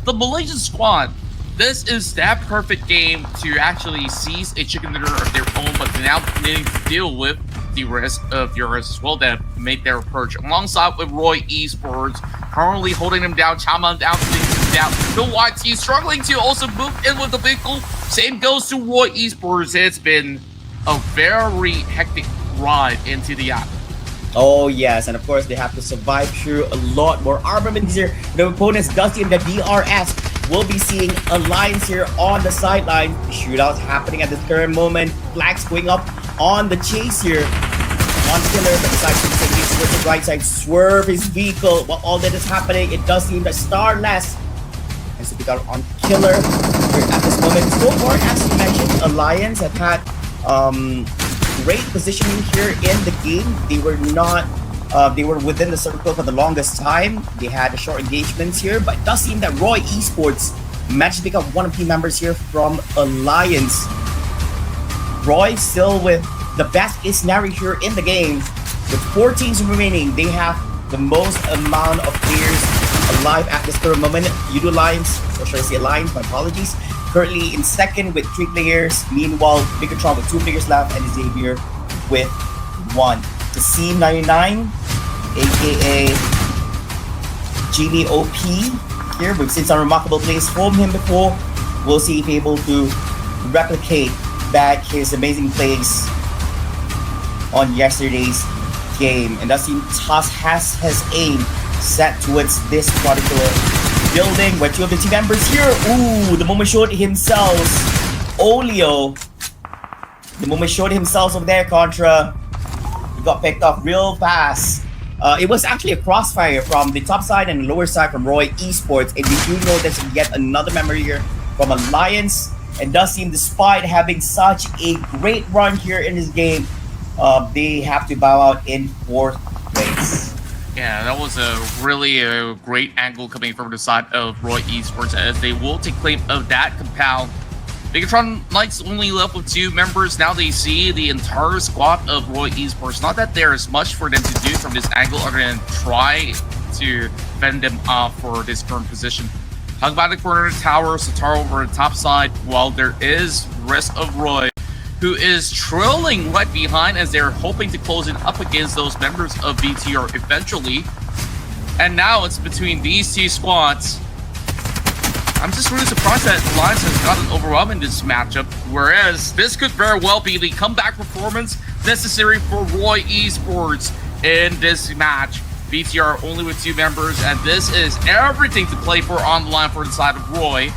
the Malaysian squad, this is that perfect game to actually seize a chicken dinner of their own, but now needing to deal with the rest of Euros as well that make their approach. Alongside with Roy Esports, currently holding them down, Chaman down, down. The YT struggling to also move in with the vehicle. Same goes to Roy Esports. It's been a very hectic ride into the app. Oh yes, and of course they have to survive through a lot more armaments here. The opponents, Dusty and the DRS, will be seeing Alliance here on the sideline. Shootouts happening at the current moment. Flags going up on the chase here. On Killer, but decides to take his towards the right side, swerve his vehicle. While all that is happening, it does seem that Starless has to pick out on Killer here at this moment. So far, as you mentioned, Alliance have had great positioning here in the game. They were not, they were within the circle for the longest time. They had short engagements here, but it does seem that Roy Esports managed to pick up one of the members here from Alliance. Roy still with the best case scenario here in the game. With 4 teams remaining, they have the most amount of players alive at this current moment. Udo Alliance, or should I say Alliance, my apologies, currently in second with 3 players. Meanwhile, Bigatron with 2 players left and Xavier with 1. The C99, aka GBOP here. We've seen some remarkable plays from him before. We'll see if he's able to replicate back his amazing plays on yesterday's game. And that seems Tusk has his aim set towards this particular building where 2 of the team members here. Ooh, the moment showed himself. Olio. The moment showed himself over there, Contra. He got picked up real fast. It was actually a crossfire from the top side and the lower side from Roy Esports. And we do know there's yet another member here from Alliance. And does seem, despite having such a great run here in this game, they have to bow out in 4th place. Yeah, that was a really great angle coming from the side of Roy Esports as they will take claim of that compound. Bigatron Knights only left with 2 members. Now they see the entire squad of Roy Esports. Not that there is much for them to do from this angle other than try to fend them off for this current position. Hung by the corner of the tower, Sataro over the top side, while there is the rest of Roy, who is trailing right behind as they're hoping to close it up against those members of BTR eventually. And now it's between these 2 squads. I'm just really surprised that Alliance has gotten overwhelmed in this matchup, whereas this could very well be the comeback performance necessary for Roy Esports in this match. BTR only with 2 members, and this is everything to play for on the line for the side of Roy,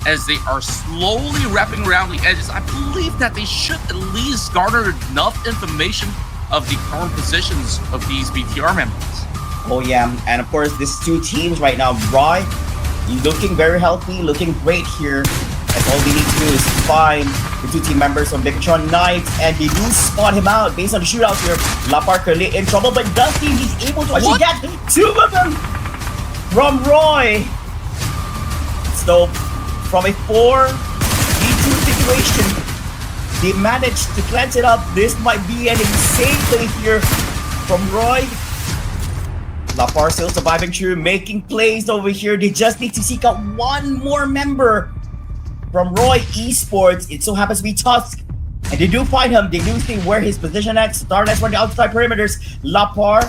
as they are slowly wrapping around the edges. I believe that they should at least garner enough information of the current positions of these BTR members. Oh yeah, and of course these 2 teams right now, Roy looking very healthy, looking great here. And all we need to do is find the 2 team members from Bigatron Knights, and they do spot him out based on the shootout here. Lapar currently in trouble, but Dusty, he's able to actually get 2 of them from Roy. So from a 4v2 situation, they managed to cleanse it up. This might be an insane play here from Roy. Lapar still surviving through, making plays over here. They just need to seek out 1 more member from Roy Esports. It so happens to be Tusk. And they do find him. They do see where his position at. Starless on the outside perimeters. Lapar,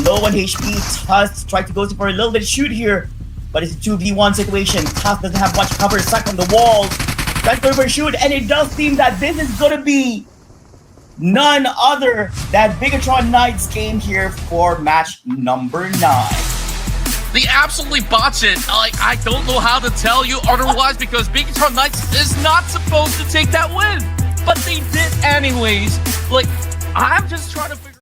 low on HP. Tusk tried to go for a little bit of shoot here, but it's a 2v1 situation. Tusk doesn't have much cover, stuck on the walls. Tries to go for a shoot, and it does seem that this is going to be none other than Bigatron Knights game here for match number 9. They absolutely botched it. Like, I don't know how to tell you otherwise, because Bigatron Knights is not supposed to take that win, but they did anyways. Like, I'm just trying to figure